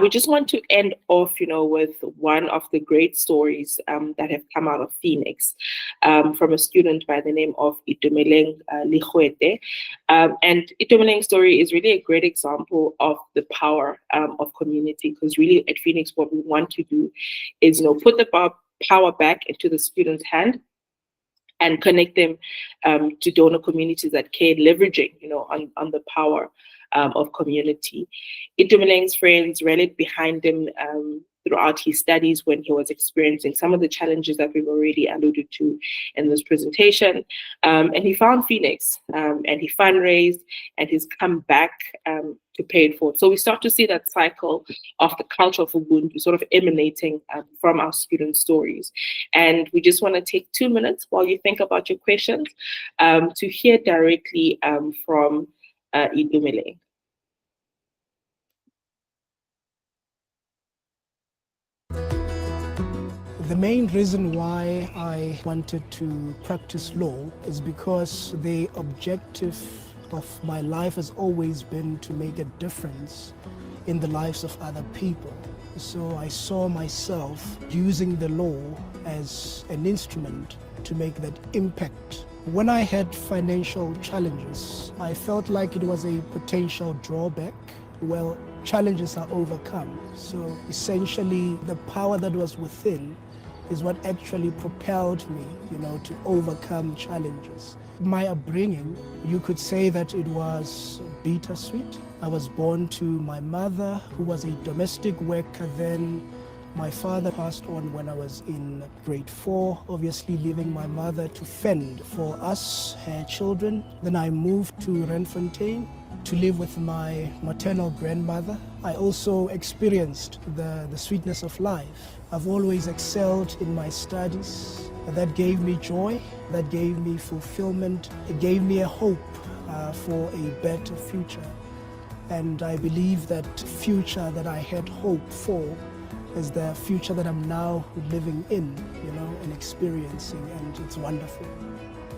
we just want to end off, with one of the great stories that have come out of Phoenix from a student by the name of Itumeleng Lihuete. And Itumeleng's story is really a great example of the power of community, because really at Phoenix, what we want to do is, put the power back into the student's hand and connect them to donor communities that care, leveraging, on the power of community. Itumeleng's friends rallied behind him throughout his studies when he was experiencing some of the challenges that we've already alluded to in this presentation. And he found Phoenix and he fundraised, and he's come back to pay it forward. So we start to see that cycle of the culture of Ubuntu sort of emanating from our student stories. And we just want to take 2 minutes while you think about your questions to hear directly from Itumeleng. The main reason why I wanted to practice law is because the objective of my life has always been to make a difference in the lives of other people. So I saw myself using the law as an instrument to make that impact. When I had financial challenges, I felt like it was a potential drawback. Well, challenges are overcome. So essentially, the power that was within is what actually propelled me, to overcome challenges. My upbringing, you could say that it was bittersweet. I was born to my mother, who was a domestic worker then. My father passed on when I was in grade 4, obviously leaving my mother to fend for us, her children. Then I moved to Randfontein to live with my maternal grandmother. I also experienced the sweetness of life. I've always excelled in my studies. That gave me joy, that gave me fulfillment, it gave me a hope for a better future. And I believe that future that I had hope for is the future that I'm now living in, and experiencing, and it's wonderful.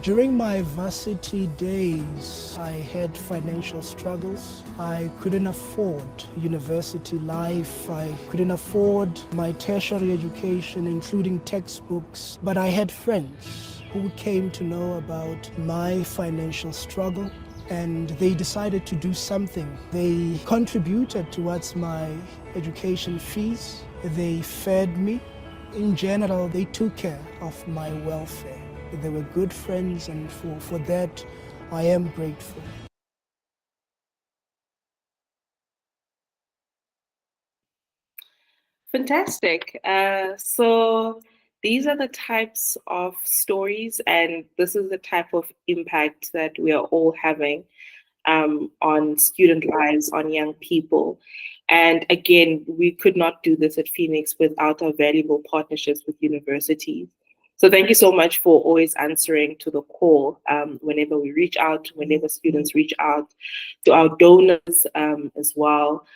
During my varsity days, I had financial struggles. I couldn't afford university life. I couldn't afford my tertiary education, including textbooks. But I had friends who came to know about my financial struggle, and they decided to do something. They contributed towards my education fees. They fed me. In general, they took care of my welfare. They were good friends, and for that, I am grateful. Fantastic. So these are the types of stories, and this is the type of impact that we are all having on student lives, on young people. And again, we could not do this at Phoenix without our valuable partnerships with universities. So thank you so much for always answering to the call whenever we reach out, whenever students reach out, to our donors as well.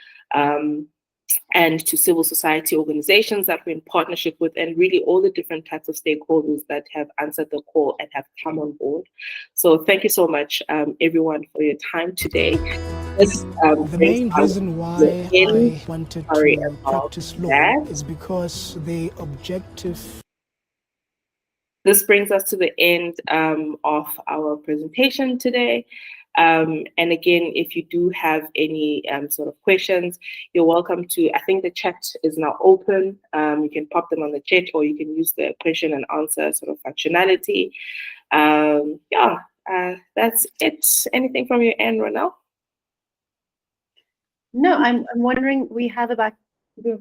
And to civil society organizations that we're in partnership with, and really all the different types of stakeholders that have answered the call and have come on board. So thank you so much, everyone, for your time today. This The brings main us reason to why the end. I wanted Sorry to about practice law that. is because the objective. This brings us to the end of our presentation today. And again, if you do have any sort of questions, you're welcome to, I think the chat is now open. You can pop them on the chat, or you can use the question and answer sort of functionality. That's it. Anything from your end, Ronelle? No, I'm wondering, we have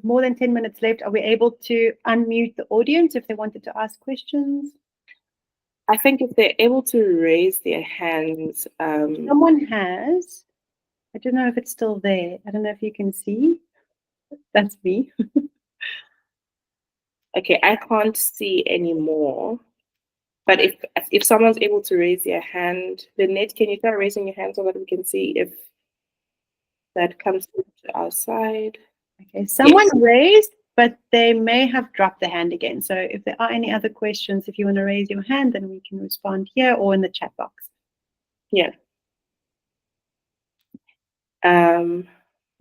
more than 10 minutes left. Are we able to unmute the audience if they wanted to ask questions? I think if they're able to raise their hands. Someone has. I don't know if it's still there. I don't know if you can see. That's me. Okay, I can't see anymore. But if someone's able to raise their hand, Lynette, can you try raising your hand so that we can see if that comes to our side? Okay, someone raised, but they may have dropped their hand again. So if there are any other questions, if you want to raise your hand, then we can respond here or in the chat box. Yeah.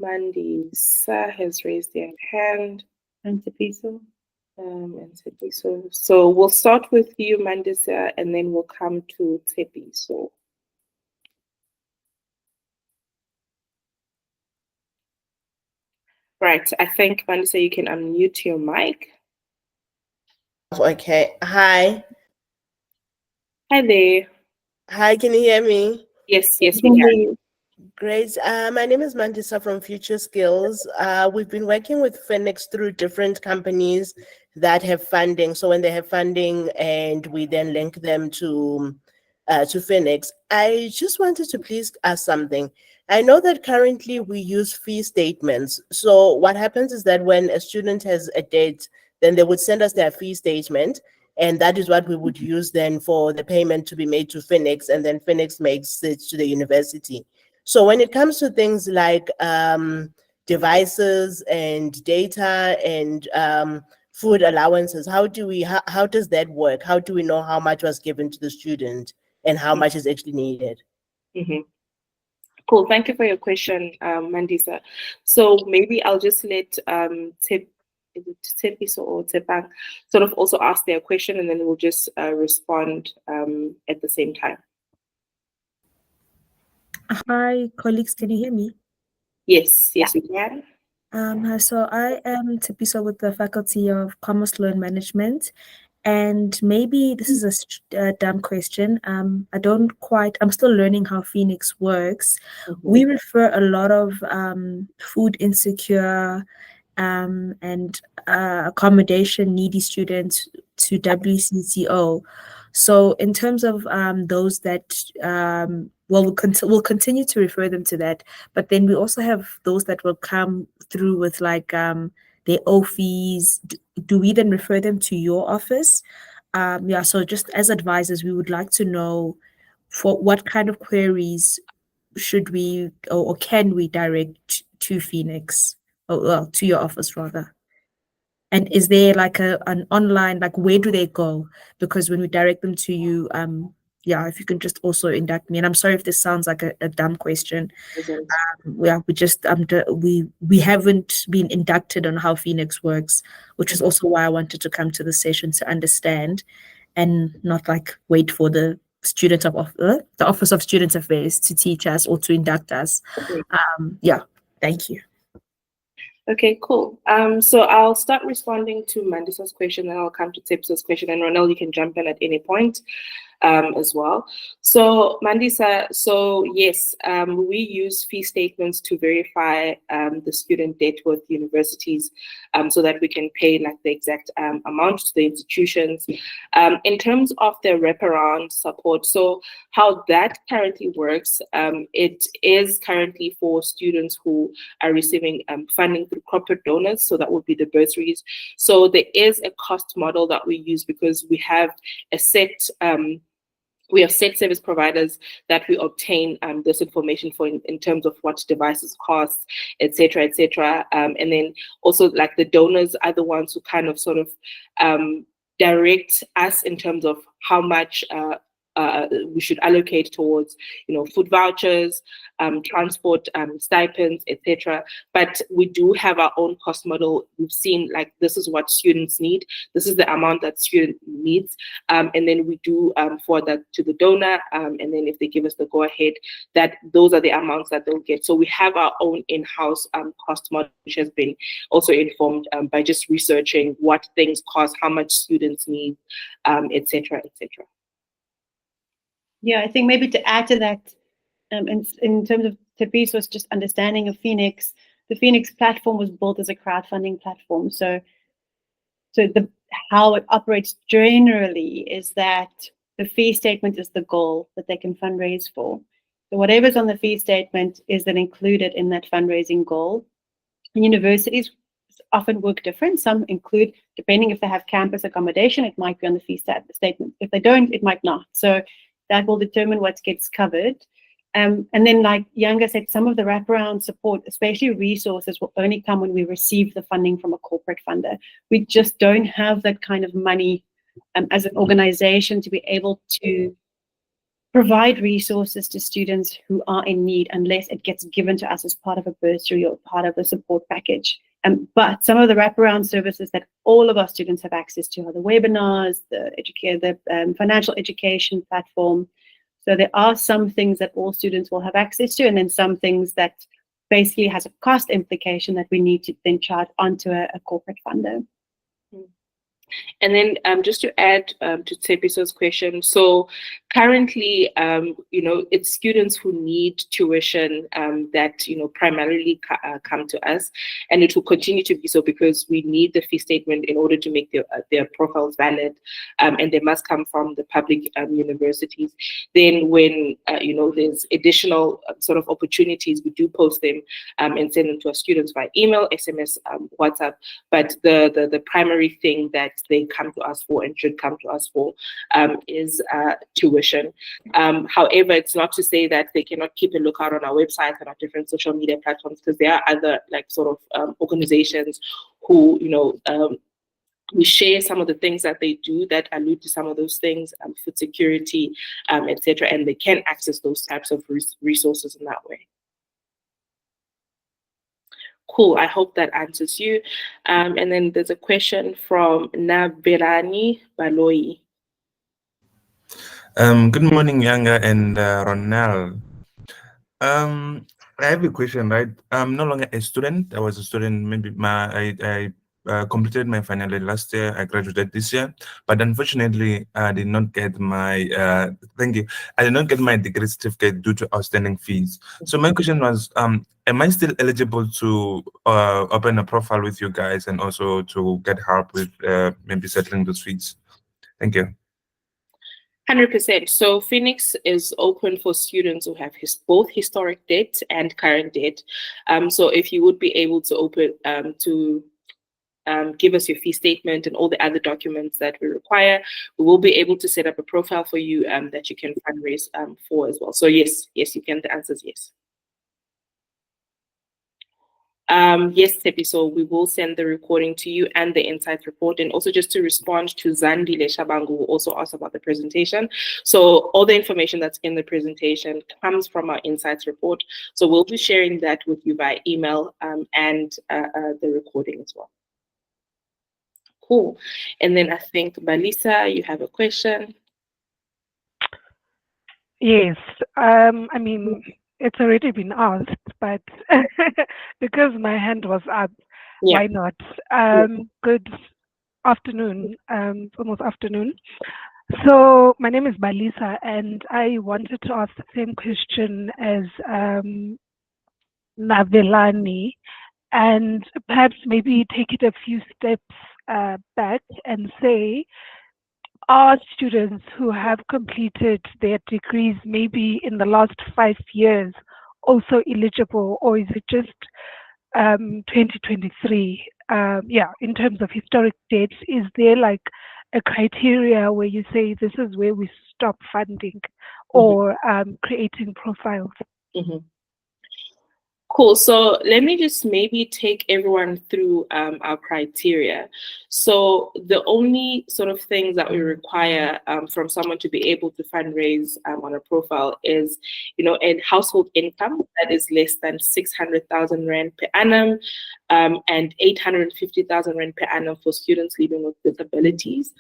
Mandisa has raised their hand. And Tepiso. So we'll start with you, Mandisa, and then we'll come to Tepiso. Right, I think, Mandisa, you can unmute your mic. Okay. Hi. Hi there. Hi, can you hear me? Yes, we can hear can. you. Great. My name is Mandisa from Future Skills. We've been working with Phoenix through different companies that have funding. So when they have funding, and we then link them to Phoenix. I just wanted to please ask something. I know that currently we use fee statements. So what happens is that when a student has a debt, then they would send us their fee statement. And that is what we would use then for the payment to be made to Phoenix, and then Phoenix makes it to the university. So when it comes to things like devices and data and food allowances, how does that work? How do we know how much was given to the student and how much is actually needed? Mm-hmm. Cool. Thank you for your question, Mandisa. So maybe I'll just let Tepiso or Tepang sort of also ask their question, and then we'll just respond at the same time. Hi, colleagues, can you hear me? Yes, we can. So I am Tepiso with the Faculty of Commerce, Law and Management, and maybe this is a dumb question. I'm still learning how Phoenix works. Mm-hmm. We refer a lot of food insecure and accommodation needy students to WCCO. So in terms of those that we'll continue to refer them to that, but then we also have those that will come through with like their O fees. Do we then refer them to your office? So just as advisors, we would like to know for what kind of queries should we or can we direct to Phoenix, or well, to your office rather. And is there like an online, like where do they go? Because when we direct them to you, yeah, if you can just also induct me. And I'm sorry if this sounds like a dumb question. Isn't- Yeah, we just we haven't been inducted on how Phoenix works, which is also why I wanted to come to the session to understand, and not like wait for the the Office of Student Affairs to teach us or to induct us. Yeah, thank you. Okay, cool. So I'll start responding to Mandisa's question, and I'll come to Tepso's question, and Ronel, you can jump in at any point as well. So Mandisa, so yes, we use fee statements to verify the student debt with universities so that we can pay like the exact amount to the institutions. In terms of the wraparound support, so how that currently works, it is currently for students who are receiving funding through corporate donors, so that would be the bursaries. So there is a cost model that we use because we have a set service providers that we obtain this information for in terms of what devices cost, et cetera, et cetera. And then also like the donors are the ones who kind of sort of direct us in terms of how much we should allocate towards, food vouchers, transport, stipends, etc. But we do have our own cost model. We've seen like this is what students need. This is the amount that student needs, and then we do forward that to the donor. And then if they give us the go ahead, that those are the amounts that they'll get. So we have our own in-house cost model, which has been also informed by just researching what things cost, how much students need, etc., etc. Yeah, I think maybe to add to that, in terms of Tepiso's just understanding of Phoenix, the Phoenix platform was built as a crowdfunding platform. So how it operates generally is that the fee statement is the goal that they can fundraise for. So whatever's on the fee statement is then included in that fundraising goal. And universities often work different. Some include, depending if they have campus accommodation, it might be on the fee statement. If they don't, it might not. So that will determine what gets covered. And then, like Yanga said, some of the wraparound support, especially resources, will only come when we receive the funding from a corporate funder. We just don't have that kind of money as an organization to be able to provide resources to students who are in need unless it gets given to us as part of a bursary or part of a support package. But some of the wraparound services that all of our students have access to are the webinars, the financial education platform. So there are some things that all students will have access to, and then some things that basically has a cost implication that we need to then charge onto a corporate funder. And then just to add to Tsepiso's question, so currently, it's students who need tuition that, primarily come to us, and it will continue to be so because we need the fee statement in order to make their profiles valid, and they must come from the public universities. Then when, there's additional sort of opportunities, we do post them and send them to our students by email, SMS, WhatsApp, but the primary thing that they come to us for and should come to us for is tuition. However, it's not to say that they cannot keep a lookout on our website and our different social media platforms, because there are other organizations who, we share some of the things that they do that allude to some of those things, food security, etc., and they can access those types of resources in that way. Cool, I hope that answers you. And then there's a question from Naberani Baloi. Good morning, Yanga and Ronald. I have a question, right? I'm no longer a student. I was a student. Maybe I completed my final year last year. I graduated this year, but unfortunately, I did not get my thank you. I did not get my degree certificate due to outstanding fees. So my question was, am I still eligible to open a profile with you guys and also to get help with maybe settling those fees? Thank you. 100%. So Phoenix is open for students who have both historic debt and current debt. So if you would be able to open give us your fee statement and all the other documents that we require, we will be able to set up a profile for you that you can fundraise for as well. So yes, you can. The answer is yes. Yes, Tepi, so we will send the recording to you and the insights report. And also just to respond to Zandile Shabangu, who also asked about the presentation. So all the information that's in the presentation comes from our insights report. So we'll be sharing that with you by email and the recording as well. Cool. And then I think, Balisa, you have a question. Yes, I mean, it's already been asked, but because my hand was up, Yeah. why not? Good afternoon, it's almost afternoon. So my name is Balisa, and I wanted to ask the same question as Navelani, and perhaps maybe take it a few steps back and say, are students who have completed their degrees maybe in the last 5 years also eligible, or is it just 2023? Yeah, in terms of historic dates, is there like a criteria where you say this is where we stop funding or creating profiles? Cool. So let me just maybe take everyone through our criteria. So the only sort of things that we require from someone to be able to fundraise on a profile is, a household income that is less than 600,000 Rand per annum and 850,000 Rand per annum for students living with disabilities.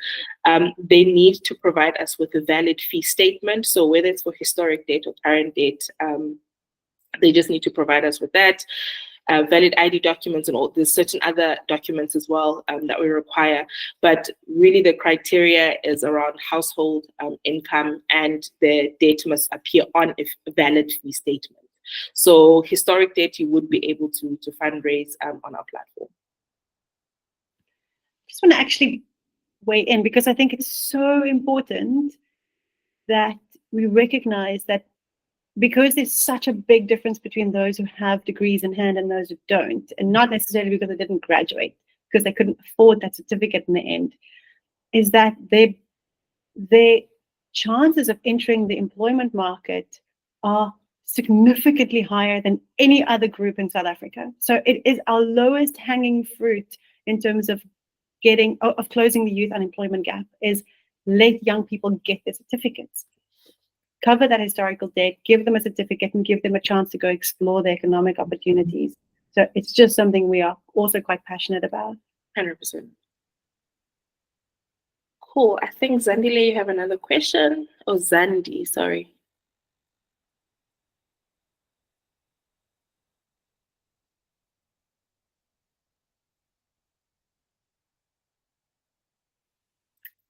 They need to provide us with a valid fee statement. So whether it's for historic date or current date, they just need to provide us with that, valid ID documents, and all. There's certain other documents as well that we require. But really, the criteria is around household income, and the date must appear on a valid fee statement. So historic date, you would be able to fundraise on our platform. I just want to actually weigh in because I think it's so important that we recognize that because there's such a big difference between those who have degrees in hand and those who don't, and not necessarily because they didn't graduate, because they couldn't afford that certificate in the end, is that their chances of entering the employment market are significantly higher than any other group in South Africa. So it is our lowest hanging fruit in terms of closing the youth unemployment gap, is let young people get their certificates. Cover that historical debt, give them a certificate, and give them a chance to go explore the economic opportunities. So it's just something we are also quite passionate about. 100%. Cool. I think Zandile, you have another question. Oh, Zandi, sorry.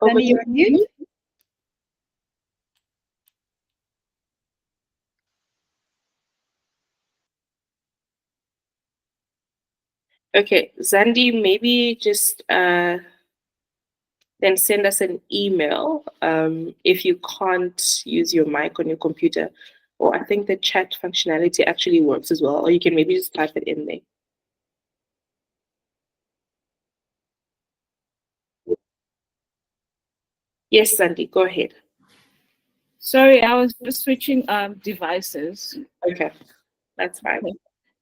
Zandi, you're on mute. Okay, Zandi, maybe just then send us an email if you can't use your mic on your computer. Or I think the chat functionality actually works as well. Or you can maybe just type it in there. Yes, Zandi, go ahead. Sorry, I was just switching devices. Okay, that's fine.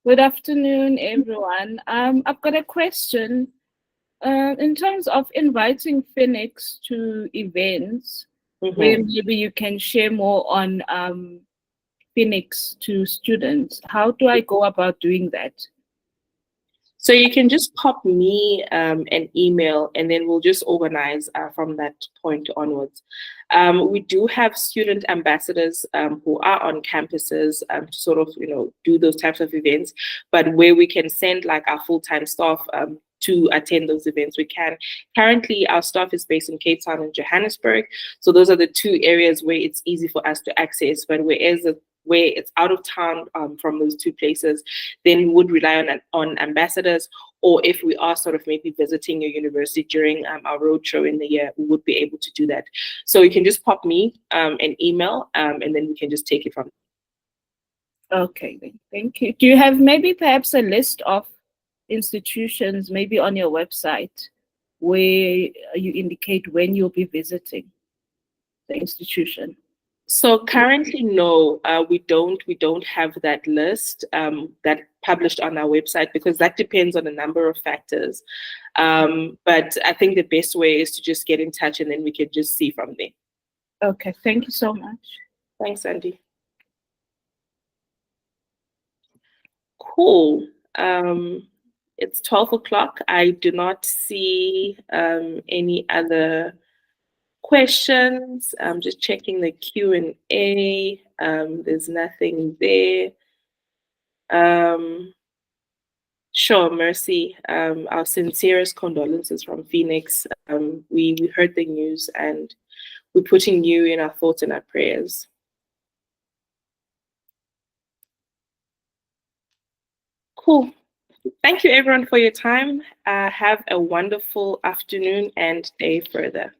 Good afternoon, everyone. I've got a question. In terms of inviting Phoenix to events, where maybe you can share more on Phoenix to students, how do I go about doing that? So you can just pop me an email, and then we'll just organize from that point onwards. We do have student ambassadors who are on campuses to sort of, do those types of events, but where we can send like our full-time staff to attend those events, we can. Currently, our staff is based in Cape Town and Johannesburg. So those are the two areas where it's easy for us to access, but where it's out of town from those two places, then we would rely on ambassadors, or if we are sort of maybe visiting your university during our roadshow in the year, we would be able to do that. So you can just pop me an email and then we can just take it from there. Okay, then. Thank you. Do you have maybe perhaps a list of institutions maybe on your website where you indicate when you'll be visiting the institution? So currently, no, we don't have that list that published on our website because that depends on a number of factors. But I think the best way is to just get in touch and then we can just see from there. Okay, thank you so much. Thanks, Andy. Cool. It's 12 o'clock. I do not see any other questions. I'm just checking the Q&A. There's nothing there. Sure, Mercy. Our sincerest condolences from Phoenix. We heard the news and we're putting you in our thoughts and our prayers. Cool. Thank you everyone for your time. Have a wonderful afternoon and day further.